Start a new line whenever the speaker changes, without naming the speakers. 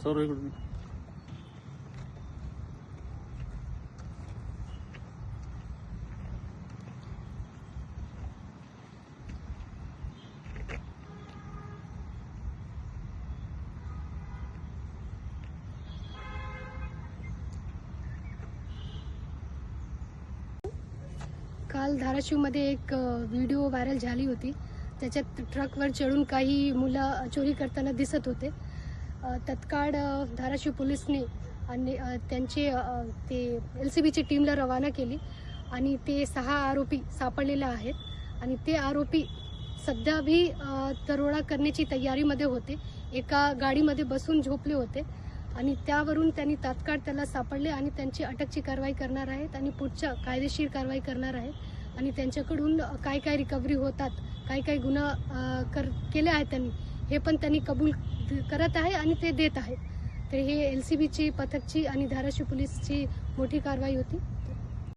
सर्व इकडून
काल धाराशिवमध्ये एक व्हिडिओ व्हायरल झाली होती. त्याच्यात ट्रकवर चढून काही मुलं चोरी करताना दिसत होते. तत्काळ धाराशिव पोलिसने आणि त्यांचे ते LCBची टीमला रवाना केली आणि ते 6 आरोपी सापडलेले आहेत आणि ते आरोपी सध्या भी दरोडा करण्याची तयारीमध्ये होते. एका गाडीमध्ये बसून झोपले होते आणि त्यावरून त्यांनी तात्काळ त्याला सापडले आणि त्यांची अटकची कारवाई करणार आहेत आणि पुढच्या कायदेशीर कारवाई करणार आहेत आणि त्यांच्याकडून काय काय रिकव्हरी होतात, काय गुन्हा केले आहेत त्यांनी, हे पण त्यांनी कबूल करत आहे आणि ते देत आहेत. तर हे LCBची पथकची आणि धाराशिव पोलीसची मोठी कारवाई होती.